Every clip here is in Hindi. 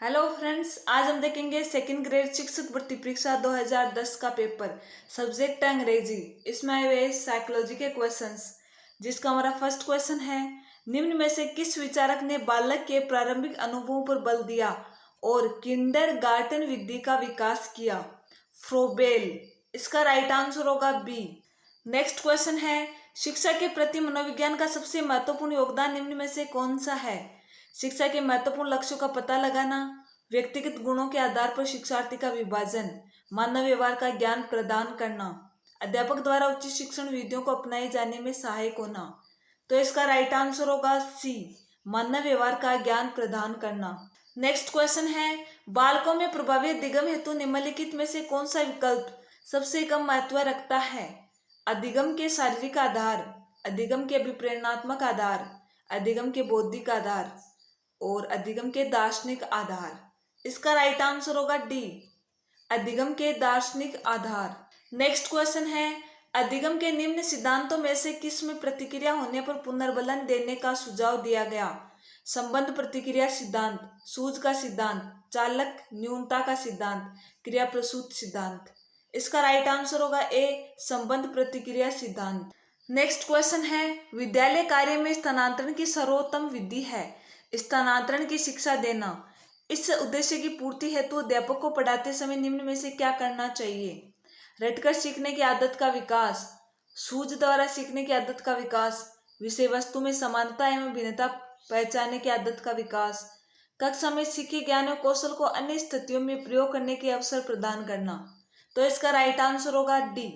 हेलो फ्रेंड्स, आज हम देखेंगे सेकंड ग्रेड शिक्षक भर्ती परीक्षा 2010 का पेपर। सब्जेक्ट है अंग्रेजी। इसमें आए हुए साइकोलॉजी के क्वेश्चंस, जिसका हमारा फर्स्ट क्वेश्चन है, निम्न में से किस विचारक ने बालक के प्रारंभिक अनुभवों पर बल दिया और किंडरगार्टन विधि का विकास किया? फ्रोबेल। इसका राइट आंसर होगा बी। नेक्स्ट क्वेश्चन है, शिक्षा के प्रति मनोविज्ञान का सबसे महत्वपूर्ण योगदान निम्न में से कौन सा है? शिक्षा के महत्वपूर्ण लक्ष्यों का पता लगाना, व्यक्तिगत गुणों के आधार पर शिक्षार्थी का विभाजन, मानव व्यवहार का ज्ञान प्रदान करना, अध्यापक द्वारा उच्च शिक्षण विधियों को अपनाए जाने में सहायक होना। तो इसका राइट आंसर होगा सी, मानव व्यवहार का ज्ञान प्रदान करना। नेक्स्ट क्वेश्चन है, बालकों में प्रभावी अधिगम हेतु निम्नलिखित में से कौन सा विकल्प सबसे कम महत्व रखता है? अधिगम के शारीरिक आधार, अधिगम के अभिप्रेरणात्मक आधार, अधिगम के बौद्धिक आधार और अधिगम के दार्शनिक आधार। इसका राइट आंसर होगा डी, अधिगम के दार्शनिक आधार। नेक्स्ट क्वेश्चन है, अधिगम के निम्न सिद्धांतों में से किस में प्रतिक्रिया होने पर पुनर्बलन देने का सुझाव दिया गया? संबंध प्रतिक्रिया सिद्धांत, सूझ का सिद्धांत, चालक न्यूनता का सिद्धांत, क्रिया प्रसूत सिद्धांत। इसका राइट आंसर होगा ए, संबंध प्रतिक्रिया सिद्धांत। नेक्स्ट क्वेश्चन है, विद्यालय कार्य में स्थानांतरण की सर्वोत्तम विधि है स्थानांतरण की शिक्षा देना। इस उद्देश्य की पूर्ति हेतु अध्यापक को पढ़ाते समय निम्न में से क्या करना चाहिए? रटकर सीखने की आदत का विकास, सूझ द्वारा सीखने की आदत का विकास, विषय वस्तु में समानता एवं भिन्नता पहचानने की आदत का विकास, कक्षा में सीखे ज्ञान और कौशल को अन्य स्थितियों में प्रयोग करने के अवसर प्रदान करना। तो इसका राइट आंसर होगा डी।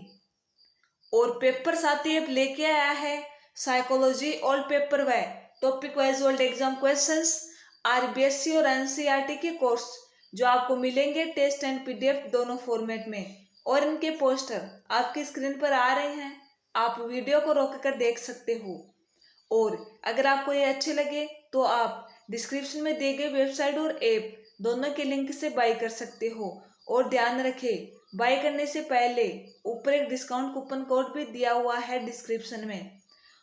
और पेपर साथ ही अब लेके आया है साइकोलॉजी ओल्ड पेपर व topic wise old exam questions RBSC और एनसीईआरटी के कोर्स, जो आपको मिलेंगे टेस्ट एंड पीडीएफ दोनों फॉर्मेट में। और इनके पोस्टर आपकी स्क्रीन पर आ रहे हैं, आप वीडियो को रोक कर देख सकते हो। और अगर आपको ये अच्छे लगे तो आप डिस्क्रिप्शन में दिए गए वेबसाइट और ऐप दोनों के लिंक से बाय कर सकते हो। और ध्यान रखें, बाय करने से पहले ऊपर एक डिस्काउंट कूपन कोड भी दिया हुआ है डिस्क्रिप्शन में,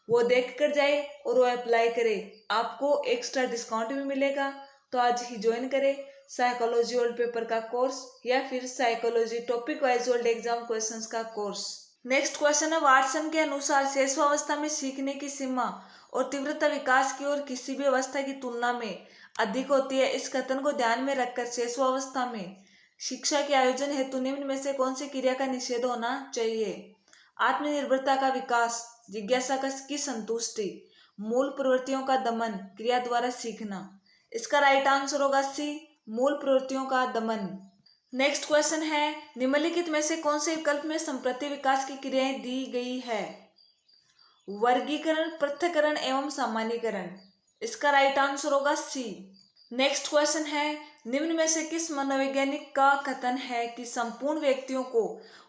वो देख कर जाए और वो अप्लाई करे, आपको एक्स्ट्रा डिस्काउंट भी मिलेगा। तो आज ही ज्वाइन करें साइकोलॉजी ओल्ड पेपर का कोर्स या फिर psychology topic wise old exam questions का कोर्स। नेक्स्ट क्वेश्चन है, वाटसन के अनुसार शैशवावस्था में सीखने की सीमा और तीव्रता विकास की ओर किसी भी अवस्था की तुलना में अधिक होती है। इस कथन को ध्यान में रखकर शैशवावस्था में शिक्षा के आयोजन हेतु निम्न में से कौन सी क्रिया का निषेध होना चाहिए? आत्मनिर्भरता का विकास, जिज्ञासा की संतुष्टि, मूल प्रवृत्तियों का दमन, क्रिया द्वारा सीखना। इसका राइट आंसर होगा सी, मूल प्रवृत्तियों का दमन। नेक्स्ट क्वेश्चन है, निम्नलिखित में से कौन से विकल्प में संप्रति विकास की क्रियाएं दी गई है? वर्गीकरण, पृथक्करण एवं सामान्यीकरण। इसका राइट आंसर होगा सी। नेक्स्ट क्वेश्चन है, निम्न में से किस मनोवैज्ञानिक का कथन है कि संपूर्ण व्यक्तियों को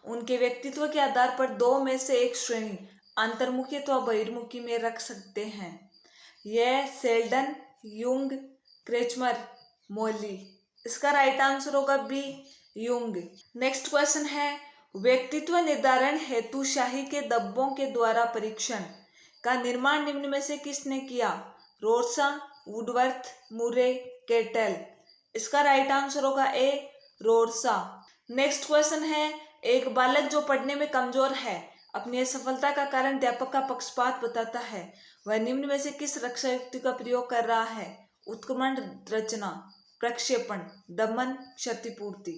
उनके व्यक्तित्व के आधार पर दो में से एक श्रेणी अंतर्मुखी अथवा बहिर्मुखी में रख सकते हैं? यह सेल्डन, युंग, क्रेचमर, मोली। इसका राइट आंसर होगा बी, युंग। नेक्स्ट क्वेश्चन है, व्यक्तित्व निर्धारण हेतु शाही के धब्बों के द्वारा परीक्षण का निर्माण निम्न में से किसने किया? रोड्सा, वुडवर्थ, मुरे, केटल। इसका राइट आंसर होगा ए, रोड्सा। नेक्स्ट क्वेश्चन है, एक बालक जो पढ़ने में कमजोर है अपनी असफलता का कारण अध्यापक का पक्षपात बताता है, वह निम्न में से किस रक्षा युक्ति का प्रयोग कर रहा है? उत्क्रमण, रचना, प्रक्षेपण, दमन, क्षतिपूर्ति।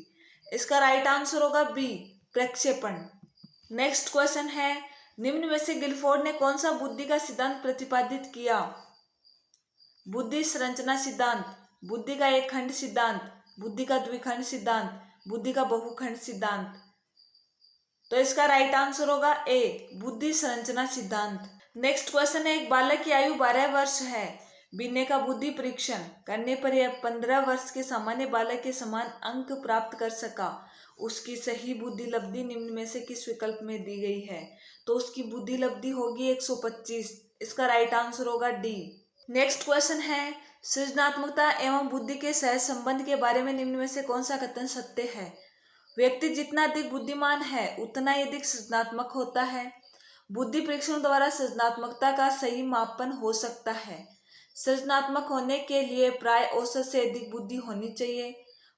इसका राइट आंसर होगा बी, प्रक्षेपण। नेक्स्ट क्वेश्चन है, निम्न में से गिलफोर्ड ने कौन सा बुद्धि का सिद्धांत प्रतिपादित किया? बुद्धि संरचना सिद्धांत, बुद्धि का एक खंड सिद्धांत, बुद्धि का द्विखंड सिद्धांत, बुद्धि का बहुखंड सिद्धांत। तो इसका राइट आंसर होगा ए, बुद्धि संरचना सिद्धांत। नेक्स्ट क्वेश्चन है, एक बालक की आयु 12 वर्ष है, बीने का बुद्धि परीक्षण करने पर यह 15 वर्ष के सामान्य बालक के समान अंक प्राप्त कर सका। उसकी सही बुद्धि लब्धि निम्न में से किस विकल्प में दी गई है? तो उसकी बुद्धि लब्धि होगी 125। इसका राइट आंसर होगा डी। नेक्स्ट क्वेश्चन है, सृजनात्मकता एवं बुद्धि के सह संबंध के बारे में निम्न में से कौन सा कथन सत्य है? व्यक्ति जितना अधिक बुद्धिमान है उतना ही अधिक सृजनात्मक होता है। बुद्धि परीक्षण द्वारा सृजनात्मकता का सही मापन हो सकता है। सृजनात्मक होने के लिए प्राय औसत से अधिक बुद्धि होनी चाहिए।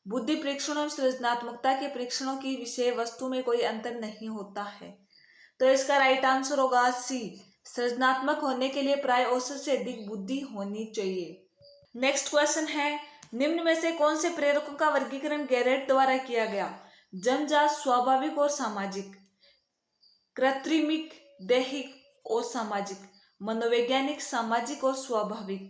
बुद्धि परीक्षणों एवं सृजनात्मकता के परीक्षणों की विषय वस्तु में कोई अंतर नहीं होता है। तो इसका राइट आंसर होगा सी, सृजनात्मक होने के लिए प्राय औसत से अधिक बुद्धि होनी चाहिए। नेक्स्ट क्वेश्चन है, निम्न में से कौन से प्रेरकों का वर्गीकरण गेरेट द्वारा किया गया? जन्मजात, स्वाभाविक और सामाजिक, कृत्रिमिक, दैहिक और सामाजिक, मनोवैज्ञानिक, सामाजिक और स्वाभाविक,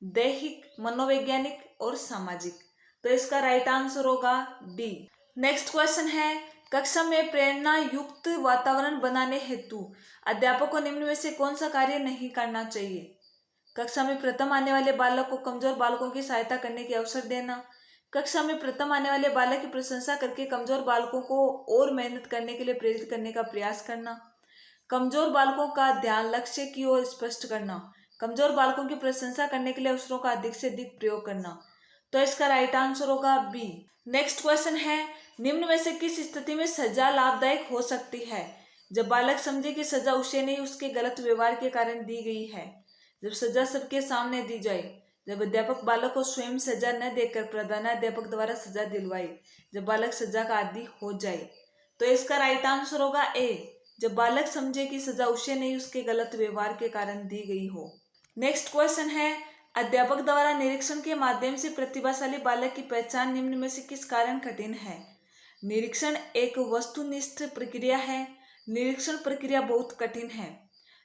दैहिक, मनोवैज्ञानिक और सामाजिक। तो इसका राइट आंसर होगा डी। नेक्स्ट क्वेश्चन है, कक्षा में प्रेरणा युक्त वातावरण बनाने हेतु अध्यापक को निम्न में से कौन सा कार्य नहीं करना चाहिए? कक्षा में प्रथम आने वाले बालक को कमजोर बालकों की सहायता करने के अवसर देना, कक्षा में प्रथम आने वाले बालक की प्रशंसा करके कमजोर बालकों को और मेहनत करने के लिए प्रेरित करने का प्रयास करना, कमजोर बालकों का ध्यान लक्ष्य की ओर स्पष्ट करना, कमजोर बालकों की प्रशंसा करने के लिए अवसरों का अधिक से अधिक प्रयोग करना। तो इसका राइट आंसर होगा बी। नेक्स्ट क्वेश्चन है, निम्न में से किस स्थिति में सजा लाभदायक हो सकती है? जब बालक समझे कि सजा उसे नहीं उसके गलत व्यवहार के कारण दी गई है, जब सजा सबके सामने दी जाए, जब अध्यापक बालक को स्वयं सजा न देकर प्रधानाध्यापक द्वारा सजा दिलवाए, जब बालक सजा का आदी हो जाए। तो इसका राइट आंसर होगा ए, जब बालक समझे कि सजा उसे नहीं उसके गलत व्यवहार के कारण दी गई हो। नेक्स्ट क्वेश्चन है, अध्यापक द्वारा निरीक्षण के माध्यम से प्रतिभाशाली बालक की पहचान निम्न में से किस कारण कठिन है? निरीक्षण एक वस्तुनिष्ठ प्रक्रिया है। निरीक्षण प्रक्रिया बहुत कठिन है।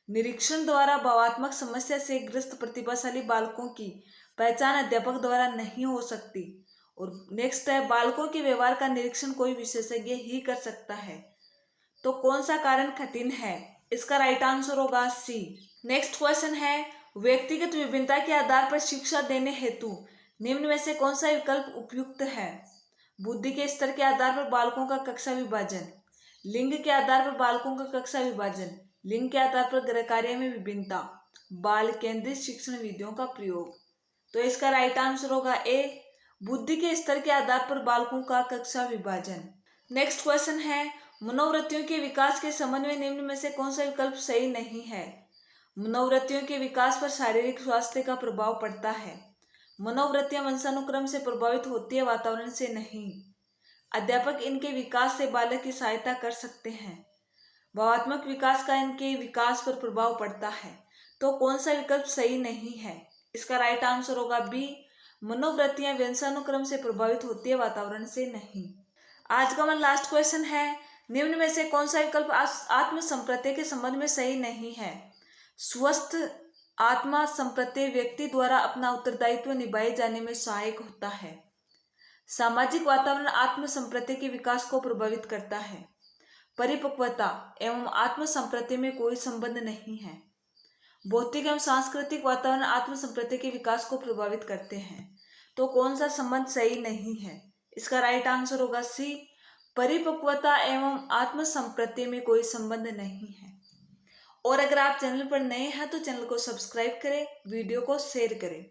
निरीक्षण द्वारा भावात्मक समस्या से ग्रस्त प्रतिभाशाली बालकों की पहचान अध्यापक द्वारा नहीं हो सकती। और नेक्स्ट है, बालकों के व्यवहार का निरीक्षण कोई विशेषज्ञ ही कर सकता है। तो कौन सा कारण कठिन है? इसका राइट आंसर होगा सी। नेक्स्ट क्वेश्चन है, व्यक्तिगत विभिन्नता के आधार पर शिक्षा देने हेतु निम्न में से कौन सा विकल्प उपयुक्त है? बुद्धि के स्तर के आधार पर बालकों का कक्षा विभाजन, लिंग के आधार पर बालकों का कक्षा विभाजन, लिंग के आधार पर गृह कार्य में विभिन्नता, बाल केंद्रित शिक्षण विधियों का प्रयोग। तो इसका राइट आंसर होगा ए, बुद्धि के स्तर के आधार पर बालकों का कक्षा विभाजन। नेक्स्ट क्वेश्चन है, मनोवृत्तियों के विकास के संबंध में निम्न में से कौन सा विकल्प सही नहीं है? मनोवृत्तियों के विकास पर शारीरिक स्वास्थ्य का प्रभाव पड़ता है। मनोवृत्तियां वंशानुक्रम से प्रभावित होती है, वातावरण से नहीं। अध्यापक इनके विकास से बालक की सहायता कर सकते हैं। भावात्मक विकास का इनके विकास पर प्रभाव पड़ता है। तो कौन सा विकल्प सही नहीं है? इसका राइट आंसर होगा बी, मनोवृत्तियां वंशानुक्रम से प्रभावित होती है, वातावरण से नहीं। आज का हमारा लास्ट क्वेश्चन है, निम्न में से कौन सा विकल्प आत्म संप्रत्यय के संबंध में सही नहीं है? स्वस्थ आत्मा संप्रत्यय व्यक्ति द्वारा अपना उत्तरदायित्व निभाए जाने में सहायक होता है। सामाजिक वातावरण आत्म संप्रत्यय के विकास को प्रभावित करता है। परिपक्वता एवं आत्म संप्रत्यय में कोई संबंध नहीं है। भौतिक एवं सांस्कृतिक वातावरण आत्म संप्रत्यय के विकास को प्रभावित करते हैं। तो कौन सा संबंध सही नहीं है? इसका राइट आंसर होगा सी, परिपक्वता एवं आत्म संप्रत्यय में कोई संबंध नहीं है। और अगर आप चैनल पर नए हैं तो चैनल को सब्सक्राइब करें, वीडियो को शेयर करें।